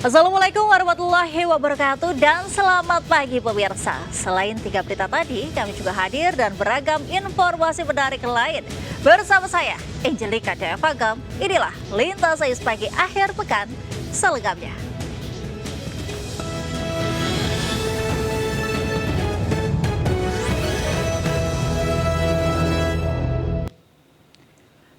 Assalamualaikum warahmatullahi wabarakatuh dan selamat pagi pemirsa. Selain 3 berita tadi, kami juga hadir dan beragam informasi menarik lain. Bersama saya, Angelika Dayafagam, inilah Lintas Ais Pagi akhir pekan selengkapnya.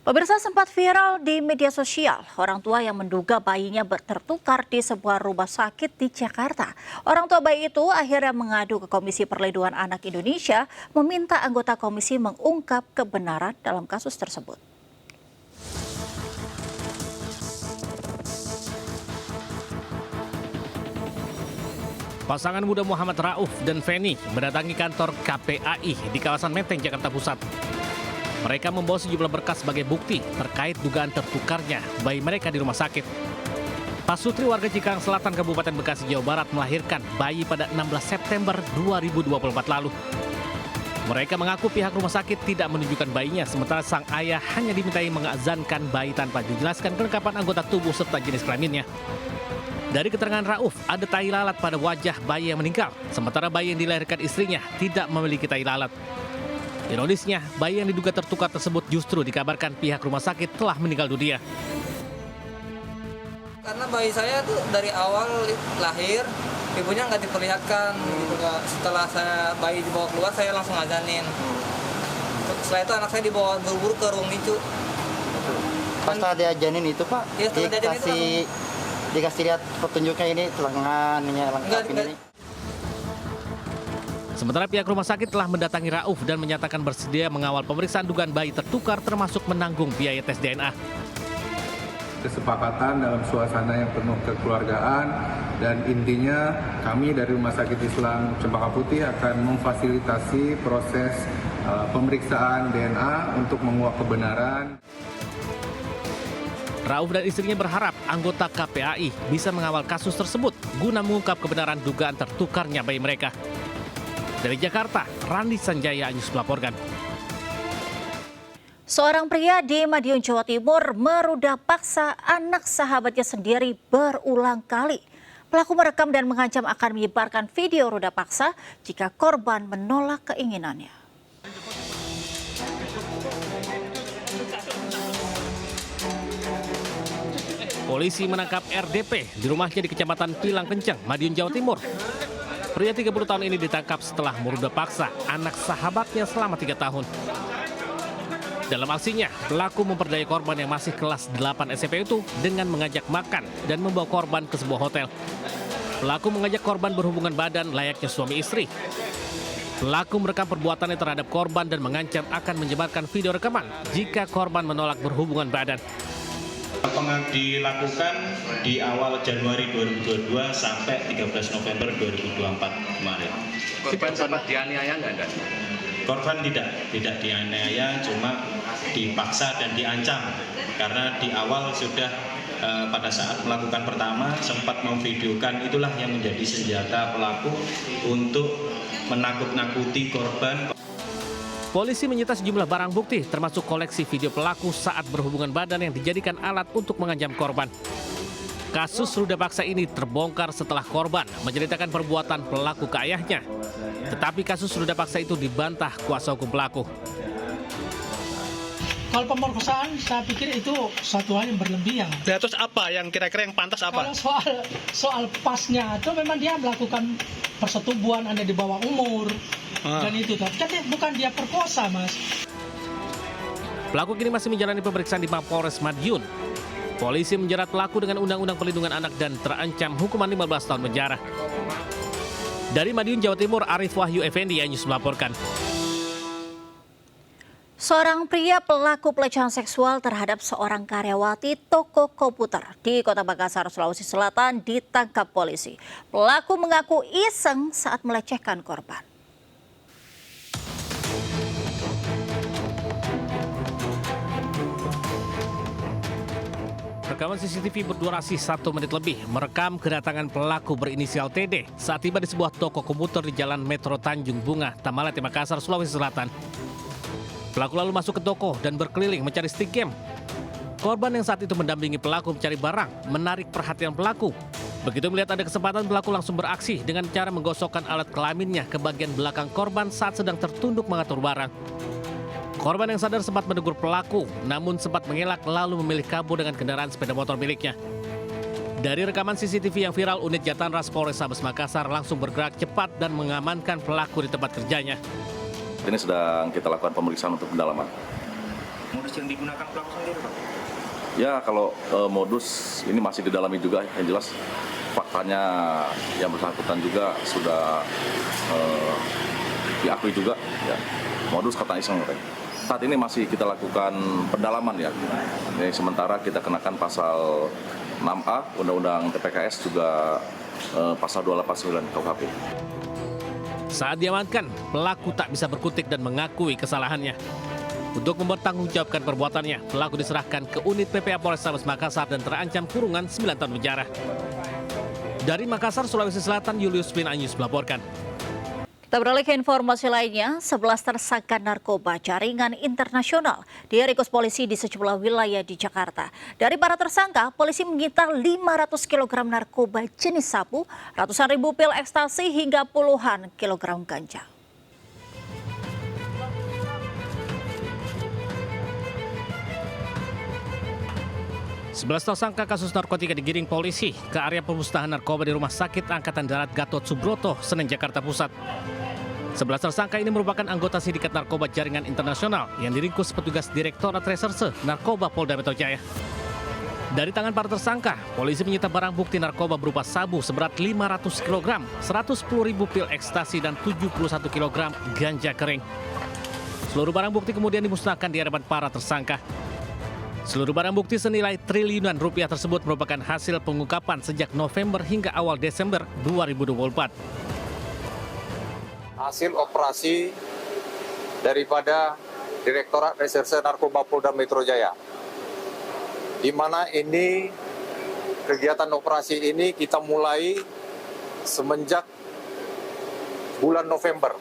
Pemirsa, sempat viral di media sosial, orang tua yang menduga bayinya tertukar di sebuah rumah sakit di Jakarta. Orang tua bayi itu akhirnya mengadu ke Komisi Perlindungan Anak Indonesia, meminta anggota komisi mengungkap kebenaran dalam kasus tersebut. Pasangan muda Muhammad Rauf dan Feni mendatangi kantor KPAI di kawasan Menteng, Jakarta Pusat. Mereka membawa sejumlah berkas sebagai bukti terkait dugaan tertukarnya bayi mereka di rumah sakit. Pasutri warga Cikarang Selatan, Kabupaten Bekasi, Jawa Barat melahirkan bayi pada 16 September 2024 lalu. Mereka mengaku pihak rumah sakit tidak menunjukkan bayinya, sementara sang ayah hanya dimintai mengazankan bayi tanpa dijelaskan kelengkapan anggota tubuh serta jenis kelaminnya. Dari keterangan Rauf, ada tai lalat pada wajah bayi yang meninggal, sementara bayi yang dilahirkan istrinya tidak memiliki tai lalat. Ironisnya, bayi yang diduga tertukar tersebut justru dikabarkan pihak rumah sakit telah meninggal dunia. Karena bayi saya tuh dari awal lahir, ibunya nggak diperlihatkan. Setelah bayi dibawa keluar, saya langsung azanin. Setelah itu anak saya dibawa buru-buru ke ruang NICU. Pas diajanin itu Pak, ya, dikasih lihat petunjuknya ini lengan, lengkap ini. Sementara pihak rumah sakit telah mendatangi Rauf dan menyatakan bersedia mengawal pemeriksaan dugaan bayi tertukar termasuk menanggung biaya tes DNA. Kesepakatan dalam suasana yang penuh kekeluargaan dan intinya kami dari Rumah Sakit Islam Cempaka Putih akan memfasilitasi proses pemeriksaan DNA untuk menguak kebenaran. Rauf dan istrinya berharap anggota KPAI bisa mengawal kasus tersebut guna mengungkap kebenaran dugaan tertukarnya bayi mereka. Dari Jakarta, Randi Sanjaya Anyus melaporkan. Seorang pria di Madiun, Jawa Timur merudah paksa anak sahabatnya sendiri berulang kali. Pelaku merekam dan mengancam akan menyebarkan video rudah paksa jika korban menolak keinginannya. Polisi menangkap RDP di rumahnya di Kecamatan Pilang Kenceng, Madiun, Jawa Timur. Pria 30 tahun ini ditangkap setelah merudah paksa anak sahabatnya selama 3 tahun. Dalam aksinya, pelaku memperdaya korban yang masih kelas 8 SMP itu dengan mengajak makan dan membawa korban ke sebuah hotel. Pelaku mengajak korban berhubungan badan layaknya suami istri. Pelaku merekam perbuatannya terhadap korban dan mengancam akan menyebarkan video rekaman jika korban menolak berhubungan badan. Dilakukan di awal Januari 2022 sampai 13 November 2024 kemarin. Korban sempat dianiaya nggak? Korban tidak dianiaya, cuma dipaksa dan diancam karena di awal sudah pada saat melakukan pertama sempat memvideokan, itulah yang menjadi senjata pelaku untuk menakut-nakuti korban. Polisi menyita sejumlah barang bukti termasuk koleksi video pelaku saat berhubungan badan yang dijadikan alat untuk mengancam korban. Kasus rudah paksa ini terbongkar setelah korban menceritakan perbuatan pelaku ke ayahnya. Tetapi kasus rudah paksa itu dibantah kuasa hukum pelaku. Kalau pemerkosaan, saya pikir itu suatu hal yang berlebihan. Terus apa yang kira-kira yang pantas apa? Kalau soal pasnya itu memang dia melakukan persetubuhan, ada di bawah umur. Dan itu tapi bukan dia perkosa, Mas. Pelaku kini masih menjalani pemeriksaan di Mapolres Madiun. Polisi menjerat pelaku dengan Undang-Undang Perlindungan Anak dan terancam hukuman 15 tahun penjara. Dari Madiun, Jawa Timur, Arif Wahyu Effendi, Anyus melaporkan. Seorang pria pelaku pelecehan seksual terhadap seorang karyawati toko komputer di Kota Makassar, Sulawesi Selatan ditangkap polisi. Pelaku mengaku iseng saat melecehkan korban. Rekaman CCTV berdurasi 1 menit lebih merekam kedatangan pelaku berinisial TD saat tiba di sebuah toko komputer di Jalan Metro Tanjung Bunga, Tamalate, Makassar, Sulawesi Selatan. Pelaku lalu masuk ke toko dan berkeliling mencari stick game. Korban yang saat itu mendampingi pelaku mencari barang menarik perhatian pelaku. Begitu melihat ada kesempatan, pelaku langsung beraksi dengan cara menggosokkan alat kelaminnya ke bagian belakang korban saat sedang tertunduk mengatur barang. Korban yang sadar sempat menegur pelaku, namun sempat mengelak lalu memilih kabur dengan kendaraan sepeda motor miliknya. Dari rekaman CCTV yang viral, unit Jatanras Polrestabes Makassar langsung bergerak cepat dan mengamankan pelaku di tempat kerjanya. Ini sedang kita lakukan pemeriksaan untuk pendalaman. Modus yang digunakan pelaku sendiri, Pak? Ya, kalau modus ini masih didalami juga, yang jelas faktanya yang bersangkutan juga sudah diakui juga. Ya, modus kata iseng. Saat ini masih kita lakukan pendalaman ya. Ini sementara kita kenakan pasal 6A Undang-Undang TPKS juga pasal 289 KUHP. Saat diamankan, pelaku tak bisa berkutik dan mengakui kesalahannya. Untuk mempertanggungjawabkan perbuatannya, pelaku diserahkan ke unit PPA Polrestabes Makassar dan terancam kurungan 9 tahun penjara. Dari Makassar, Sulawesi Selatan, Julius Pinanyus melaporkan. Kita beralih ke informasi lainnya, 11 tersangka narkoba jaringan internasional diringkus polisi di sejumlah wilayah di Jakarta. Dari para tersangka, polisi menyita 500 kg narkoba jenis sabu, ratusan ribu pil ekstasi hingga puluhan kilogram ganja. Sebelas tersangka kasus narkotika digiring polisi ke area pemusnahan narkoba di Rumah Sakit Angkatan Darat Gatot Subroto, Senen, Jakarta Pusat. 11 tersangka ini merupakan anggota sindikat narkoba jaringan internasional yang diringkus petugas Direktorat Reserse Narkoba Polda Metro Jaya. Dari tangan para tersangka, polisi menyita barang bukti narkoba berupa sabu seberat 500 kg, 110 ribu pil ekstasi, dan 71 kg ganja kering. Seluruh barang bukti kemudian dimusnahkan di hadapan para tersangka. Seluruh barang bukti senilai triliunan rupiah tersebut merupakan hasil pengungkapan sejak November hingga awal Desember 2024. Hasil operasi daripada Direktorat Reserse Narkoba Polda Metro Jaya, di mana ini kegiatan operasi ini kita mulai semenjak bulan November.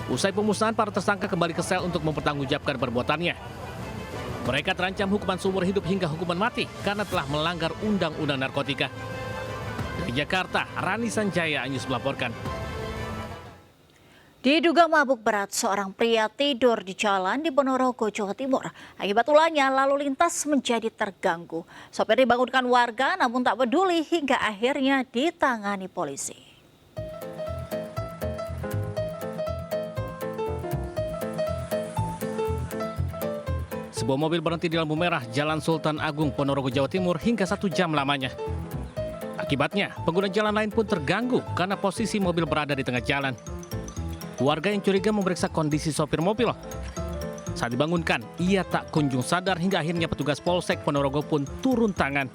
Usai pemusnahan, para tersangka kembali ke sel untuk mempertanggungjawabkan perbuatannya. Mereka terancam hukuman seumur hidup hingga hukuman mati karena telah melanggar undang-undang narkotika. Dari Jakarta, Rani Sanjaya Anyus melaporkan. Diduga mabuk berat, seorang pria tidur di jalan di Ponorogo, Jawa Timur. Akibat ulahnya, lalu lintas menjadi terganggu. Sopir dibangunkan warga namun tak peduli hingga akhirnya ditangani polisi. Sebuah mobil berhenti di lampu merah Jalan Sultan Agung, Ponorogo, Jawa Timur hingga 1 jam lamanya. Akibatnya, pengguna jalan lain pun terganggu karena posisi mobil berada di tengah jalan. Warga yang curiga memeriksa kondisi sopir mobil. Saat dibangunkan, ia tak kunjung sadar hingga akhirnya petugas Polsek Ponorogo pun turun tangan.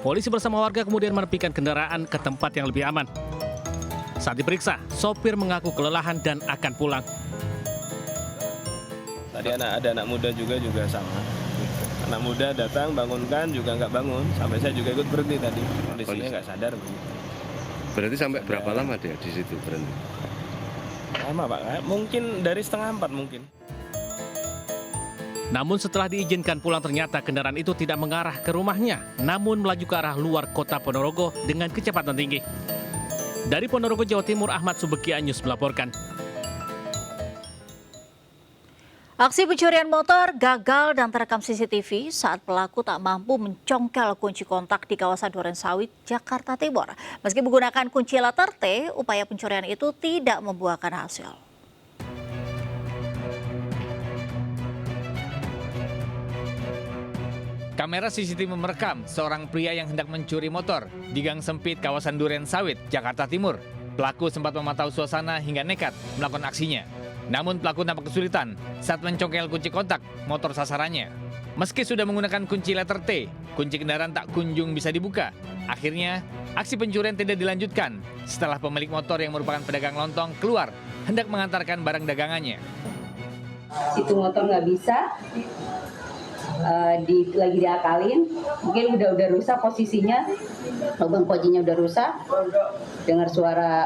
Polisi bersama warga kemudian menepikan kendaraan ke tempat yang lebih aman. Saat diperiksa, sopir mengaku kelelahan dan akan pulang. Tadi ada anak muda juga sama. Anak muda datang, bangunkan juga nggak bangun. Sampai saya juga ikut berhenti tadi. Kondisinya nggak sadar. Berarti sampai berapa lama dia di situ berhenti? Lama Pak, mungkin dari 3:30 mungkin. Namun setelah diizinkan pulang, ternyata kendaraan itu tidak mengarah ke rumahnya, namun melaju ke arah luar kota Ponorogo dengan kecepatan tinggi. Dari Ponorogo, Jawa Timur, Ahmad Subeki Anyus melaporkan. Aksi pencurian motor gagal dan terekam CCTV saat pelaku tak mampu mencongkel kunci kontak di kawasan Durensawit, Jakarta Timur. Meski menggunakan kunci letter T, upaya pencurian itu tidak membuahkan hasil. Kamera CCTV merekam seorang pria yang hendak mencuri motor di gang sempit kawasan Durensawit, Jakarta Timur. Pelaku sempat memantau suasana hingga nekat melakukan aksinya. Namun pelaku nampak kesulitan saat mencongkel kunci kontak motor sasarannya. Meski sudah menggunakan kunci letter T, kunci kendaraan tak kunjung bisa dibuka. Akhirnya, aksi pencurian tidak dilanjutkan setelah pemilik motor yang merupakan pedagang lontong keluar hendak mengantarkan barang dagangannya. Itu motor nggak bisa, lagi diakalin, mungkin udah rusak posisinya, lubang kuncinya udah rusak. Dengar suara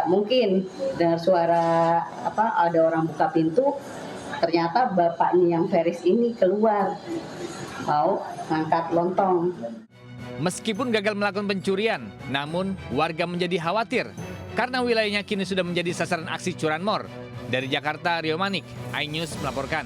ada orang buka pintu, ternyata bapaknya yang Feris ini keluar mau ngangkat lontong. Meskipun gagal melakukan pencurian, namun warga menjadi khawatir karena wilayahnya kini sudah menjadi sasaran aksi curanmor. Dari Jakarta, Rio Manik, iNews melaporkan.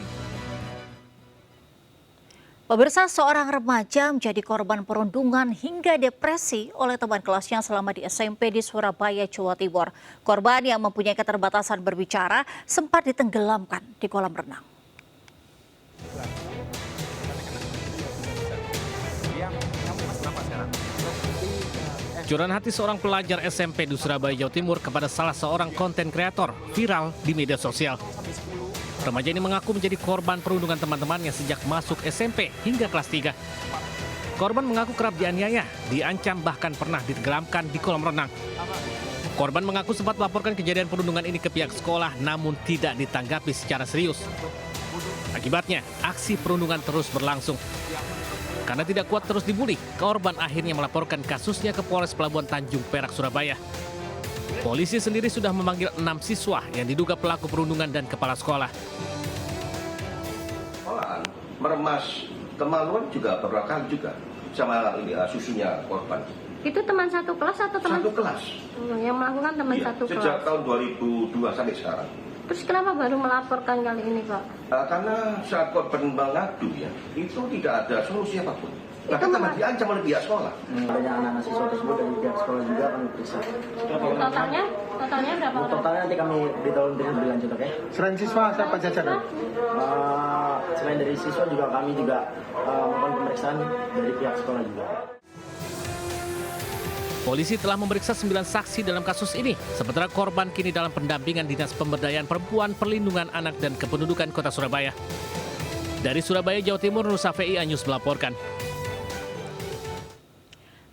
Pemirsa, seorang remaja menjadi korban perundungan hingga depresi oleh teman kelasnya selama di SMP di Surabaya, Jawa Timur. Korban yang mempunyai keterbatasan berbicara sempat ditenggelamkan di kolam renang. Curahan hati seorang pelajar SMP di Surabaya, Jawa Timur kepada salah seorang konten kreator viral di media sosial. Remaja ini mengaku menjadi korban perundungan teman-temannya sejak masuk SMP hingga kelas 3. Korban mengaku kerap dianiaya, diancam bahkan pernah ditenggelamkan di kolam renang. Korban mengaku sempat melaporkan kejadian perundungan ini ke pihak sekolah namun tidak ditanggapi secara serius. Akibatnya, aksi perundungan terus berlangsung. Karena tidak kuat terus dibully, korban akhirnya melaporkan kasusnya ke Polres Pelabuhan Tanjung Perak, Surabaya. Polisi sendiri sudah memanggil 6 siswa yang diduga pelaku perundungan dan kepala sekolah. Meremas kemaluan juga berakal juga sama susunya korban. Itu teman satu kelas atau teman? Satu kelas. Yang melakukan teman satu kelas. Sejak tahun 2002 sampai sekarang. Terus kenapa baru melaporkan kali ini, Pak? Karena saat korban mengadu ya, itu tidak ada solusi apapun. Bahkan teman diancam oleh pihak sekolah. Banyak anak-anak siswa tersebut dari pihak sekolah juga kami periksa. Totalnya berapa? Totalnya nanti kami beritahu lebih lanjut, oke? Selain siswa, siapa saja dong? Selain dari siswa juga kami melakukan pemeriksaan dari pihak sekolah juga. Polisi telah memeriksa 9 saksi dalam kasus ini, sementara korban kini dalam pendampingan Dinas Pemberdayaan Perempuan, Perlindungan Anak dan Kependudukan Kota Surabaya. Dari Surabaya, Jawa Timur, Nur Safei, iNews melaporkan.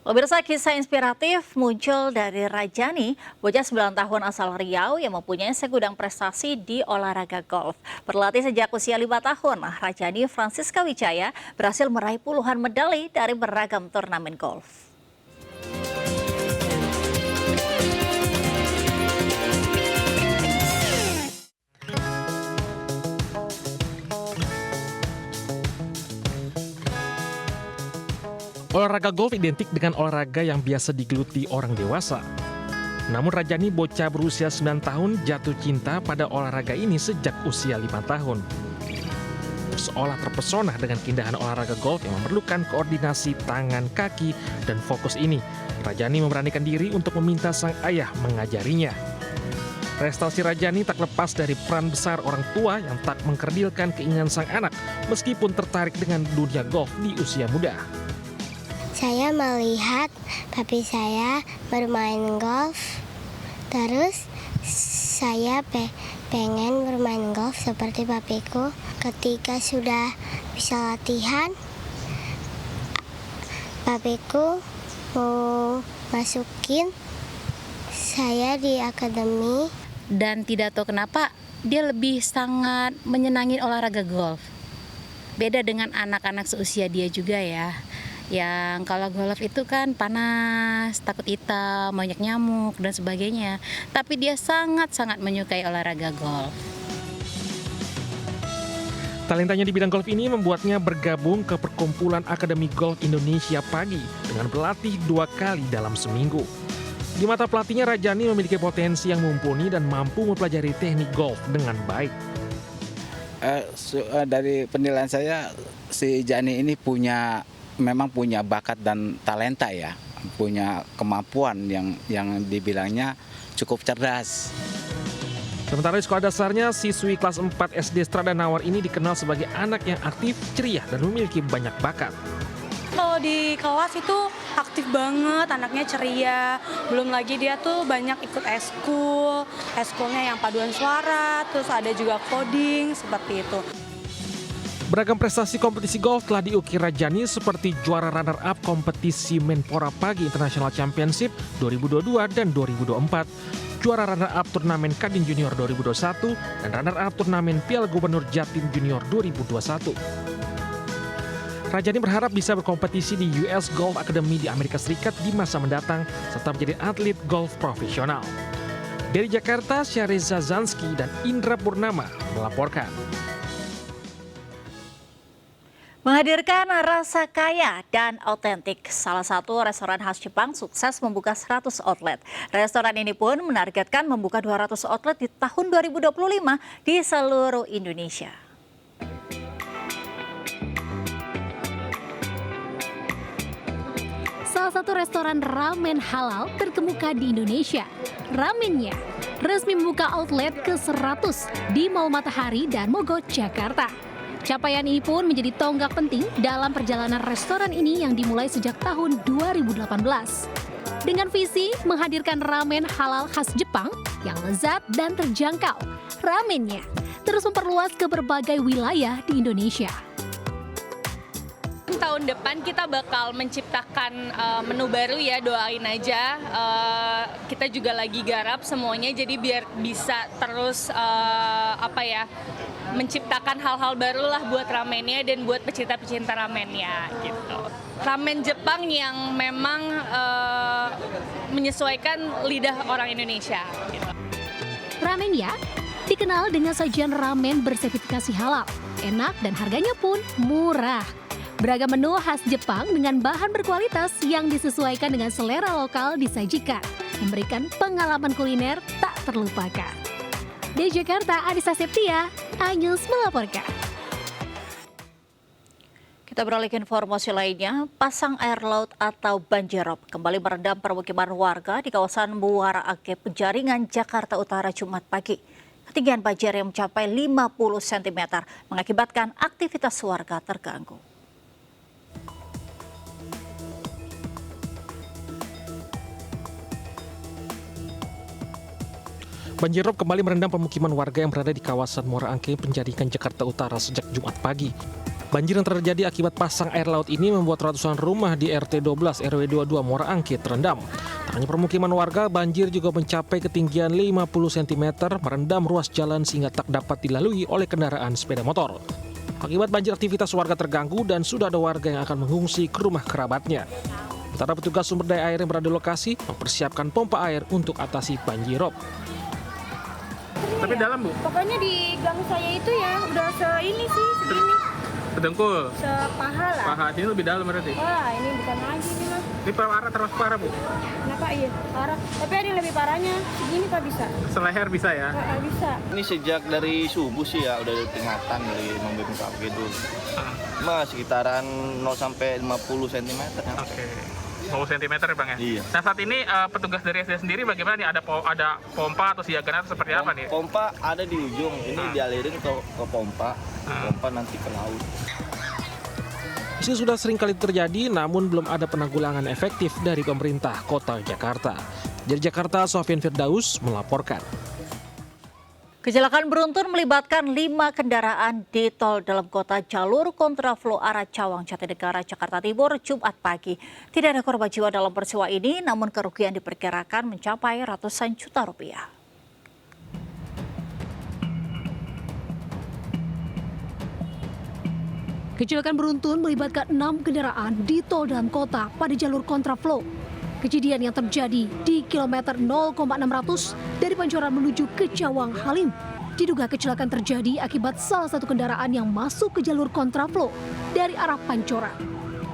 Pemirsa, kisah inspiratif muncul dari Rajani, bocah 9 tahun asal Riau yang mempunyai segudang prestasi di olahraga golf. Berlatih sejak usia 5 tahun, Rajani Francisca Wijaya berhasil meraih puluhan medali dari beragam turnamen golf. Olahraga golf identik dengan olahraga yang biasa digeluti orang dewasa. Namun Rajani, bocah berusia 9 tahun, jatuh cinta pada olahraga ini sejak usia 5 tahun. Seolah terpesona dengan keindahan olahraga golf yang memerlukan koordinasi tangan, kaki, dan fokus ini, Rajani memberanikan diri untuk meminta sang ayah mengajarinya. Prestasi Rajani tak lepas dari peran besar orang tua yang tak mengkerdilkan keinginan sang anak meskipun tertarik dengan dunia golf di usia muda. Saya melihat papi saya bermain golf, terus saya pengen bermain golf seperti papiku. Ketika sudah bisa latihan, papiku mau masukin saya di akademi. Dan tidak tahu kenapa dia lebih sangat menyenangi olahraga golf. Beda dengan anak-anak seusia dia juga ya. Yang kalau golf itu kan panas, takut hitam, banyak nyamuk dan sebagainya. Tapi dia sangat-sangat menyukai olahraga golf. Talentanya di bidang golf ini membuatnya bergabung ke Perkumpulan Akademi Golf Indonesia Pagi dengan berlatih 2 kali dalam seminggu. Di mata pelatihnya, Rajani memiliki potensi yang mumpuni dan mampu mempelajari teknik golf dengan baik. Dari penilaian saya, si Jani ini memang punya bakat dan talenta ya, punya kemampuan yang dibilangnya cukup cerdas. Sementara di sekolah dasarnya, siswi kelas 4 SD Strada Nawar ini dikenal sebagai anak yang aktif, ceria, dan memiliki banyak bakat. Kalau di kelas itu aktif banget, anaknya ceria. Belum lagi dia tuh banyak ikut eskulnya yang paduan suara, terus ada juga coding, seperti itu. Beragam prestasi kompetisi golf telah diukir Rajani seperti juara runner-up kompetisi Menpora Pagi International Championship 2022 dan 2024, juara runner-up turnamen Kadin Junior 2021, dan runner-up turnamen Piala Gubernur Jatim Junior 2021. Rajani berharap bisa berkompetisi di US Golf Academy di Amerika Serikat di masa mendatang, serta menjadi atlet golf profesional. Dari Jakarta, Syahriza Zanski dan Indra Purnama melaporkan. Menghadirkan rasa kaya dan autentik, salah satu restoran khas Jepang sukses membuka 100 outlet. Restoran ini pun menargetkan membuka 200 outlet di tahun 2025 di seluruh Indonesia. Salah satu restoran ramen halal terkemuka di Indonesia, Ramennya, resmi membuka outlet ke-100 di Mall Matahari dan Mogot, Jakarta. Capaian ini pun menjadi tonggak penting dalam perjalanan restoran ini yang dimulai sejak tahun 2018. Dengan visi menghadirkan ramen halal khas Jepang yang lezat dan terjangkau, Ramennya terus memperluas ke berbagai wilayah di Indonesia. Tahun depan kita bakal menciptakan menu baru ya, doain aja. Kita juga lagi garap semuanya, jadi biar bisa terus menciptakan hal-hal baru lah buat ramennya dan buat pecinta-pecinta ramennya gitu. Ramen Jepang yang memang menyesuaikan lidah orang Indonesia. Gitu. Ramennya dikenal dengan sajian ramen bersertifikasi halal, enak dan harganya pun murah. Beragam menu khas Jepang dengan bahan berkualitas yang disesuaikan dengan selera lokal disajikan, memberikan pengalaman kuliner tak terlupakan. Di Jakarta, Adisa Septia, iNews melaporkan. Kita beralih ke informasi lainnya, pasang air laut atau banjirop kembali merendam permukiman warga di kawasan Muara Angke, Penjaringan, Jakarta Utara Jumat pagi. Ketinggian banjir yang mencapai 50 cm mengakibatkan aktivitas warga terganggu. Banjirop kembali merendam pemukiman warga yang berada di kawasan Muara Angke, Penjaringan, Jakarta Utara sejak Jumat pagi. Banjir yang terjadi akibat pasang air laut ini membuat ratusan rumah di RT 12 RW 22 Muara Angke terendam. Tak hanya permukiman warga, banjir juga mencapai ketinggian 50 cm, merendam ruas jalan sehingga tak dapat dilalui oleh kendaraan sepeda motor. Akibat banjir, aktivitas warga terganggu dan sudah ada warga yang akan mengungsi ke rumah kerabatnya. Sementara petugas sumber daya air yang berada di lokasi mempersiapkan pompa air untuk atasi banjirop. Tapi dalam, Bu? Pokoknya di gang saya itu ya udah segini sih, segini. Sedengkul? Sepaha lah. Paha, sini lebih dalam berarti? Wah, ini bukan lagi nih Mas. Ini parah, termasuk parah, Bu? Kenapa iya? Parah. Tapi ada yang lebih parahnya. Segini Pak bisa. Seleher bisa ya? Bisa. Ini sejak dari subuh sih ya, udah ada peringatan dari BPKG gitu. Sekitaran 0 sampai 50 cm. Oke. 10 cm ya Bang ya? Iya. Nah saat ini petugas dari SD sendiri bagaimana nih? Ada pompa atau siagaan atau seperti apa nih? Pompa ada di ujung, ini dialirin ke pompa, pompa nanti ke laut. Meski sudah sering kali terjadi, namun belum ada penanggulangan efektif dari pemerintah Kota Jakarta. Dari Jakarta, Sofyan Firdaus melaporkan. Kecelakaan beruntun melibatkan 5 kendaraan di tol dalam kota jalur kontraflow arah Cawang, Jatinegara, Jakarta Timur, Jumat pagi. Tidak ada korban jiwa dalam peristiwa ini, namun kerugian diperkirakan mencapai ratusan juta rupiah. Kecelakaan beruntun melibatkan 6 kendaraan di tol dalam kota pada jalur kontraflow. Kejadian yang terjadi di kilometer 0,600 dari Pancoran menuju ke Cawang Halim. Diduga kecelakaan terjadi akibat salah satu kendaraan yang masuk ke jalur kontraflow dari arah Pancoran.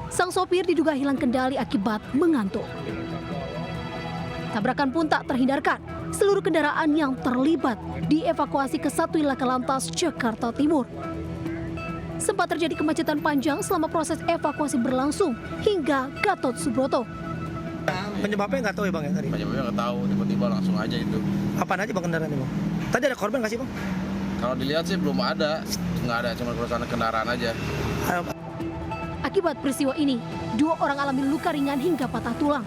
Sang sopir diduga hilang kendali akibat mengantuk. Tabrakan pun tak terhindarkan. Seluruh kendaraan yang terlibat dievakuasi ke satu Laka Lantas Jakarta Timur. Sempat terjadi kemacetan panjang selama proses evakuasi berlangsung hingga Gatot Subroto. Penyebabnya nggak tahu ya Bang ya tadi? Penyebabnya nggak tahu, tiba-tiba langsung aja itu. Apaan aja Bang kendaraannya Bang? Tadi ada korban nggak sih Bang? Kalau dilihat sih belum ada, nggak ada, cuma kerusakan kendaraan aja. Akibat peristiwa ini, 2 orang alami luka ringan hingga patah tulang.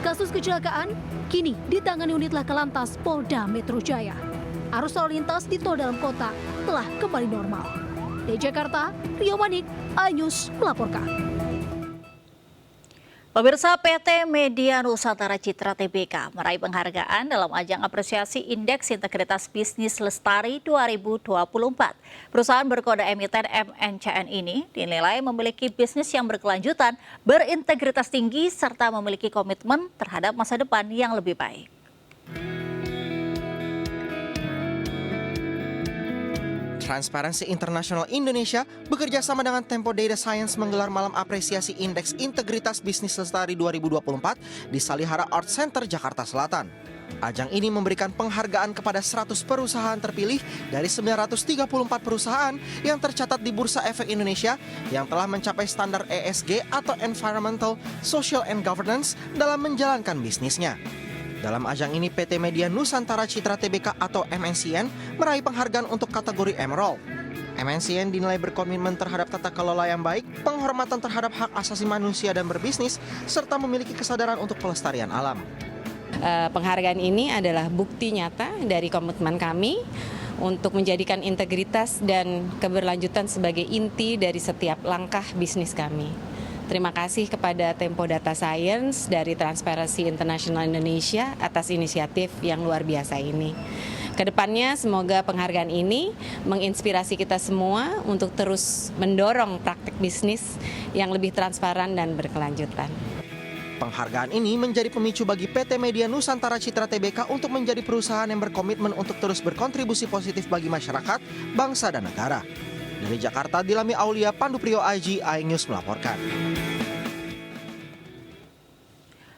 Kasus kecelakaan kini ditangani unit Laka Lantas Polda Metro Jaya. Arus lalu lintas di tol dalam kota telah kembali normal. Di Jakarta, Rio Manik, iNews melaporkan. Pemirsa, PT Media Nusantara Citra Tbk meraih penghargaan dalam ajang apresiasi Indeks Integritas Bisnis Lestari 2024. Perusahaan berkode emiten MNCN ini dinilai memiliki bisnis yang berkelanjutan, berintegritas tinggi, serta memiliki komitmen terhadap masa depan yang lebih baik. Transparency International Indonesia bekerja sama dengan Tempo Data Science menggelar malam apresiasi Indeks Integritas Bisnis Lestari 2024 di Salihara Art Center, Jakarta Selatan. Ajang ini memberikan penghargaan kepada 100 perusahaan terpilih dari 934 perusahaan yang tercatat di Bursa Efek Indonesia yang telah mencapai standar ESG atau Environmental, Social and Governance dalam menjalankan bisnisnya. Dalam ajang ini PT Media Nusantara Citra Tbk atau MNCN meraih penghargaan untuk kategori Emerald. MNCN dinilai berkomitmen terhadap tata kelola yang baik, penghormatan terhadap hak asasi manusia dan berbisnis, serta memiliki kesadaran untuk pelestarian alam. Penghargaan ini adalah bukti nyata dari komitmen kami untuk menjadikan integritas dan keberlanjutan sebagai inti dari setiap langkah bisnis kami. Terima kasih kepada Tempo Data Science dari Transparency International Indonesia atas inisiatif yang luar biasa ini. Kedepannya semoga penghargaan ini menginspirasi kita semua untuk terus mendorong praktik bisnis yang lebih transparan dan berkelanjutan. Penghargaan ini menjadi pemicu bagi PT Media Nusantara Citra Tbk untuk menjadi perusahaan yang berkomitmen untuk terus berkontribusi positif bagi masyarakat, bangsa, dan negara. Dari Jakarta, Dilami Aulia, Pandu Priyo IG, iNews melaporkan.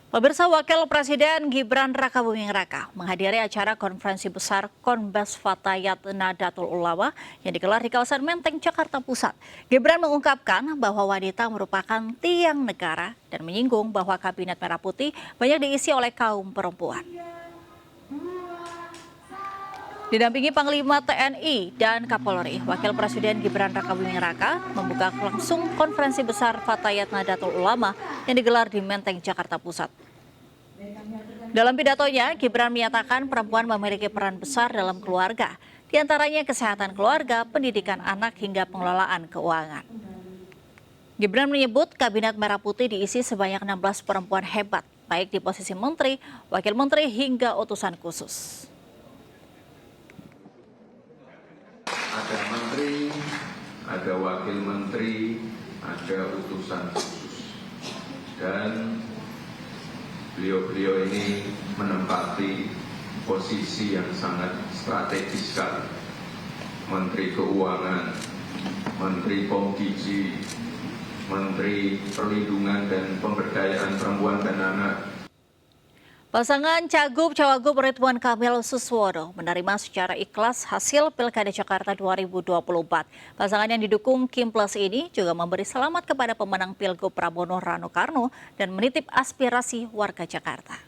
Pemirsa, Wakil Presiden Gibran Rakabuming Raka menghadiri acara konferensi besar Konbes Fatayat Nahdlatul Ulama yang digelar di kawasan Menteng, Jakarta Pusat. Gibran mengungkapkan bahwa wanita merupakan tiang negara dan menyinggung bahwa Kabinet Merah Putih banyak diisi oleh kaum perempuan. Didampingi Panglima TNI dan Kapolri, Wakil Presiden Gibran Rakabuming Raka membuka langsung konferensi besar Fatayat Nahdlatul Ulama yang digelar di Menteng, Jakarta Pusat. Dalam pidatonya, Gibran menyatakan perempuan memiliki peran besar dalam keluarga, diantaranya kesehatan keluarga, pendidikan anak, hingga pengelolaan keuangan. Gibran menyebut Kabinet Merah Putih diisi sebanyak 16 perempuan hebat, baik di posisi menteri, wakil menteri, hingga utusan khusus. Ada menteri, ada wakil menteri, ada utusan khusus. Dan beliau-beliau ini menempati posisi yang sangat strategis sekali. Menteri Keuangan, Menteri Pomgiji, Menteri Perlindungan dan Pemberdayaan Perempuan dan Anak. Pasangan Cagup-Cawagup Ridwan Kamil Suswono menerima secara ikhlas hasil Pilkada Jakarta 2024. Pasangan yang didukung Kim Plus ini juga memberi selamat kepada pemenang Pilgub Pramono Rano Karno dan menitip aspirasi warga Jakarta.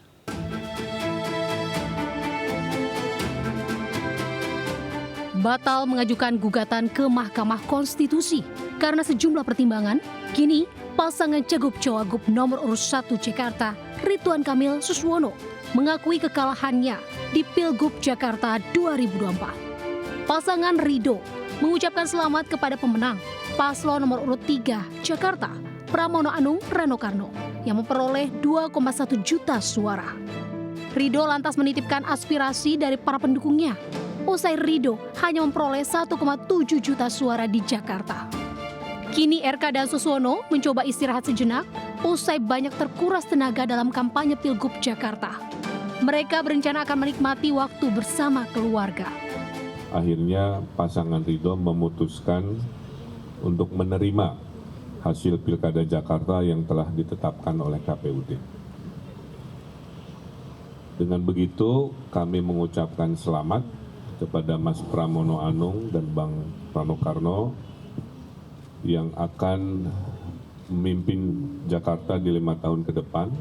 Batal mengajukan gugatan ke Mahkamah Konstitusi karena sejumlah pertimbangan. Kini pasangan Cagup-Cawagup nomor urut 1 Jakarta Ridwan Kamil Suswono mengakui kekalahannya di Pilgub Jakarta 2024. Pasangan Rido mengucapkan selamat kepada pemenang paslon nomor urut 3 Jakarta Pramono Anung Rano Karno yang memperoleh 2,1 juta suara. Rido lantas menitipkan aspirasi dari para pendukungnya. Usai Rido hanya memperoleh 1,7 juta suara di Jakarta. Kini RK dan Suswono mencoba istirahat sejenak usai banyak terkuras tenaga dalam kampanye Pilgub Jakarta. Mereka berencana akan menikmati waktu bersama keluarga. Akhirnya pasangan Rido memutuskan untuk menerima hasil Pilkada Jakarta yang telah ditetapkan oleh KPUD. Dengan begitu kami mengucapkan selamat kepada Mas Pramono Anung dan Bang Rano Karno yang akan memimpin Jakarta di 5 tahun ke depan.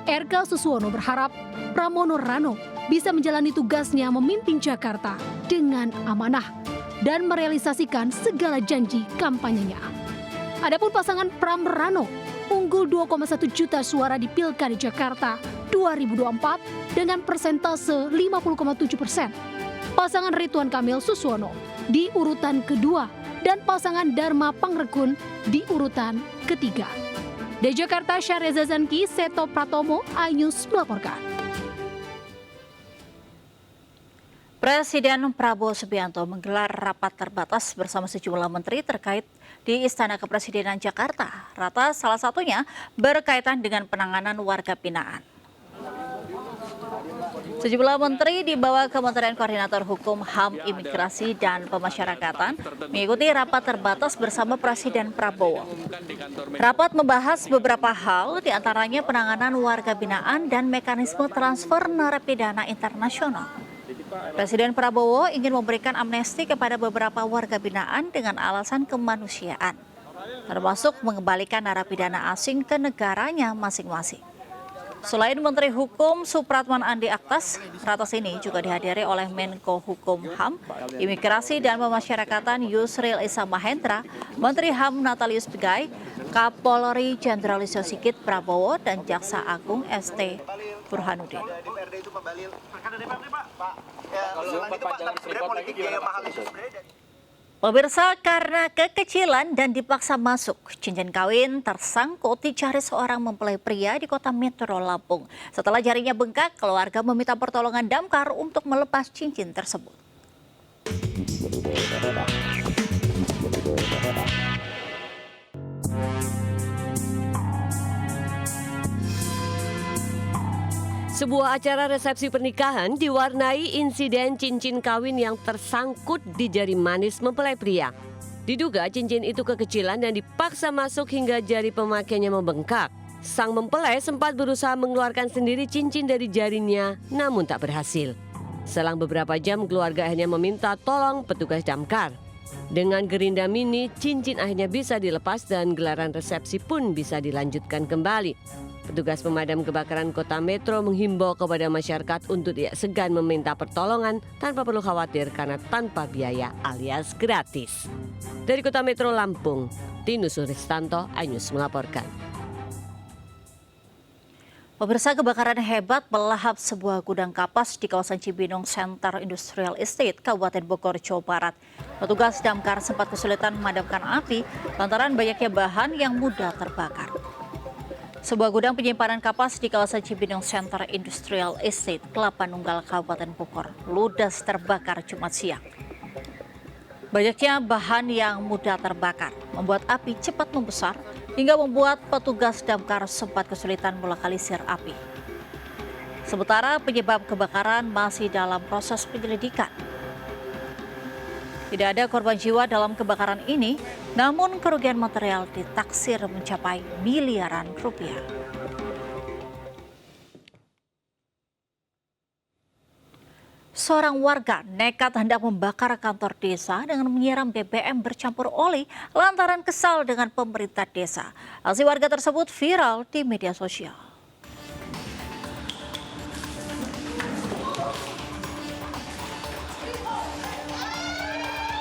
RK Suswono berharap Pramono Rano bisa menjalani tugasnya memimpin Jakarta dengan amanah dan merealisasikan segala janji kampanyenya. Adapun pasangan Pram Rano unggul 2,1 juta suara di Pilkada Jakarta 2024 dengan persentase 50,7%. Pasangan Ridwan Kamil Suswono di urutan kedua dan pasangan Dharma Pangrekun di urutan ketiga. Dari Jakarta, Syareza Zanki, Seto Pratomo, iNews melaporkan. Presiden Prabowo Subianto menggelar rapat terbatas bersama sejumlah menteri terkait di Istana Kepresidenan Jakarta. Ratas salah satunya berkaitan dengan penanganan warga binaan. Sejumlah menteri di bawah Kementerian Koordinator Hukum, HAM, Imigrasi, dan Pemasyarakatan mengikuti rapat terbatas bersama Presiden Prabowo. Rapat membahas beberapa hal, diantaranya penanganan warga binaan dan mekanisme transfer narapidana internasional. Presiden Prabowo ingin memberikan amnesti kepada beberapa warga binaan dengan alasan kemanusiaan, termasuk mengembalikan narapidana asing ke negaranya masing-masing. Selain Menteri Hukum Supratman Andi Aktas, ratas ini juga dihadiri oleh Menko Hukum HAM, Imigrasi dan Pemasyarakatan Yusril Issa Mahendra, Menteri HAM Natalius Pigai, Kapolri Jenderal Listio Sigit Prabowo, dan Jaksa Agung ST Burhanuddin. Pemirsa, karena kekecilan dan dipaksa masuk, cincin kawin tersangkut di jari seorang mempelai pria di kota Metro Lampung. Setelah jarinya bengkak, keluarga meminta pertolongan damkar untuk melepas cincin tersebut. Sebuah acara resepsi pernikahan diwarnai insiden cincin kawin yang tersangkut di jari manis mempelai pria. Diduga cincin itu kekecilan dan dipaksa masuk hingga jari pemakainya membengkak. Sang mempelai sempat berusaha mengeluarkan sendiri cincin dari jarinya, namun tak berhasil. Selang beberapa jam, keluarga akhirnya meminta tolong petugas damkar. Dengan gerindam ini, cincin akhirnya bisa dilepas dan gelaran resepsi pun bisa dilanjutkan kembali. Petugas pemadam kebakaran Kota Metro menghimbau kepada masyarakat untuk tidak segan meminta pertolongan tanpa perlu khawatir karena tanpa biaya alias gratis. Dari Kota Metro Lampung, Tinus Suristanto, iNews melaporkan. Pemirsa, kebakaran hebat melahap sebuah gudang kapas di kawasan Cibinong Center Industrial Estate, Kabupaten Bogor, Jawa Barat. Petugas damkar sempat kesulitan memadamkan api lantaran banyaknya bahan yang mudah terbakar. Sebuah gudang penyimpanan kapas di kawasan Cibinong Center Industrial Estate, Kelapa Nunggal, Kabupaten Bogor, ludes terbakar Jumat siang. Banyaknya bahan yang mudah terbakar membuat api cepat membesar hingga membuat petugas damkar sempat kesulitan melokalisir api. Sementara penyebab kebakaran masih dalam proses penyelidikan. Tidak ada korban jiwa dalam kebakaran ini, namun kerugian material ditaksir mencapai miliaran rupiah. Seorang warga nekat hendak membakar kantor desa dengan menyiram BBM bercampur oli lantaran kesal dengan pemerintah desa. Aksi warga tersebut viral di media sosial.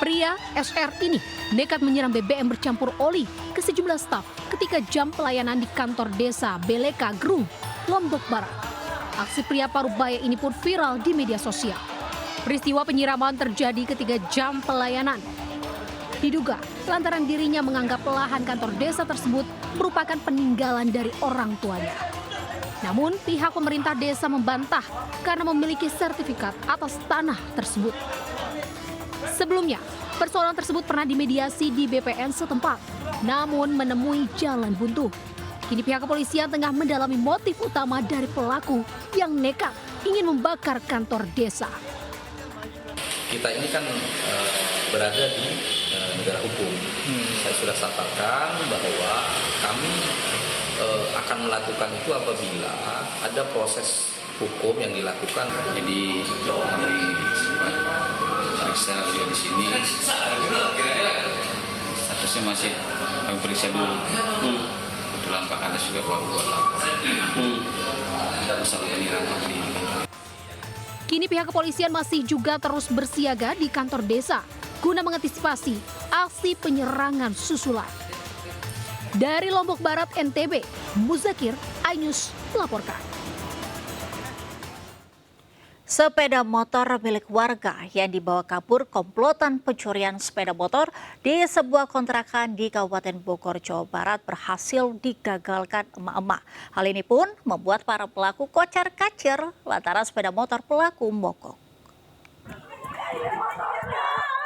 Pria SR ini nekat menyiram BBM bercampur oli ke sejumlah staf ketika jam pelayanan di kantor desa Beleka Grung, Lombok Barat. Aksi pria parubaya ini pun viral di media sosial. Peristiwa penyiraman terjadi ketika jam pelayanan. Diduga lantaran dirinya menganggap lahan kantor desa tersebut merupakan peninggalan dari orang tuanya. Namun pihak pemerintah desa membantah karena memiliki sertifikat atas tanah tersebut. Sebelumnya, persoalan tersebut pernah dimediasi di BPN setempat, namun menemui jalan buntu. Kini pihak kepolisian tengah mendalami motif utama dari pelaku yang nekat ingin membakar kantor desa. Kita ini kan berada di negara hukum. Saya sudah sampaikan bahwa kami akan melakukan itu apabila ada proses hukum yang dilakukan. Jadi kami periksa beliau di sini. Statusnya masih kami periksa dulu. Kebetulan Pak Kades juga baru buat laporan. Masalah penyiraman ini. Kini pihak kepolisian masih juga terus bersiaga di kantor desa guna mengantisipasi aksi penyerangan susulan. Dari Lombok Barat, NTB, Muzakir, iNews melaporkan. Sepeda motor milik warga yang dibawa kabur komplotan pencurian sepeda motor di sebuah kontrakan di Kabupaten Bogor, Jawa Barat berhasil digagalkan emak-emak. Hal ini pun membuat para pelaku kocar-kacir lantaran sepeda motor pelaku mogok.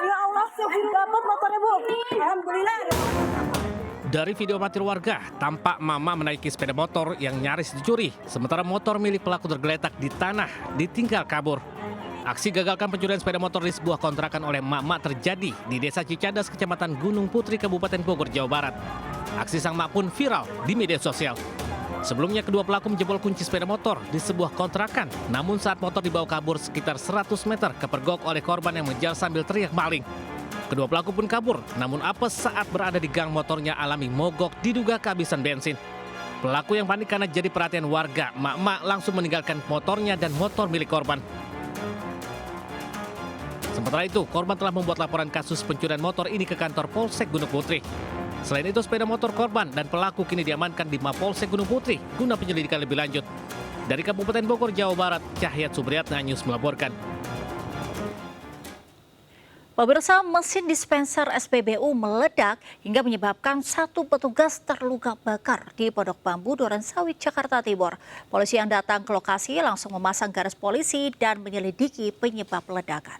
Ya Allah, dapat motornya, Bu. Alhamdulillah. Dari video amatir warga, tampak mama menaiki sepeda motor yang nyaris dicuri, sementara motor milik pelaku tergeletak di tanah, ditinggal kabur. Aksi gagalkan pencurian sepeda motor di sebuah kontrakan oleh mak-mak terjadi di Desa Cicadas, Kecamatan Gunung Putri, Kabupaten Bogor, Jawa Barat. Aksi sang mak pun viral di media sosial. Sebelumnya kedua pelaku menjebol kunci sepeda motor di sebuah kontrakan, namun saat motor dibawa kabur sekitar 100 meter kepergok oleh korban yang mengejar sambil teriak maling. Kedua pelaku pun kabur, namun apes saat berada di gang motornya alami mogok diduga kehabisan bensin. Pelaku yang panik karena jadi perhatian warga, mak-mak langsung meninggalkan motornya dan motor milik korban. Sementara itu, korban telah membuat laporan kasus pencurian motor ini ke kantor Polsek Gunung Putri. Selain itu, sepeda motor korban dan pelaku kini diamankan di Mapolsek Gunung Putri guna penyelidikan lebih lanjut. Dari Kabupaten Bogor, Jawa Barat, Cahyat Supriyatna News melaporkan. Pemirsa, mesin dispenser SPBU meledak hingga menyebabkan satu petugas terluka bakar di Pondok Bambu, Durensawit, Jakarta Timur. Polisi yang datang ke lokasi langsung memasang garis polisi dan menyelidiki penyebab ledakan.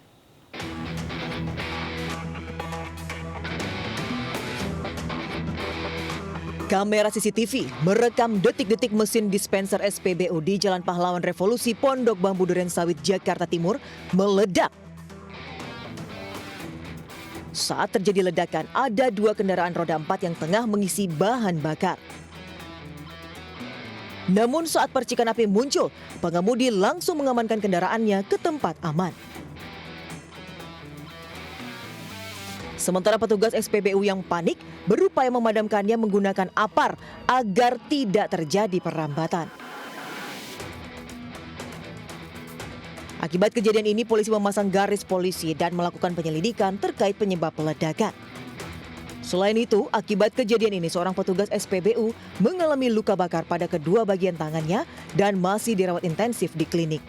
Kamera CCTV merekam detik-detik mesin dispenser SPBU di Jalan Pahlawan Revolusi, Pondok Bambu, Durensawit, Jakarta Timur meledak. Saat terjadi ledakan, ada 2 kendaraan roda 4 yang tengah mengisi bahan bakar. Namun saat percikan api muncul, pengemudi langsung mengamankan kendaraannya ke tempat aman. Sementara petugas SPBU yang panik berupaya memadamkannya menggunakan apar agar tidak terjadi perambatan. Akibat kejadian ini, polisi memasang garis polisi dan melakukan penyelidikan terkait penyebab ledakan. Selain itu, akibat kejadian ini seorang petugas SPBU mengalami luka bakar pada kedua bagian tangannya dan masih dirawat intensif di klinik.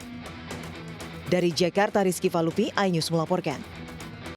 Dari Jakarta, Rizky Falupi, iNews melaporkan.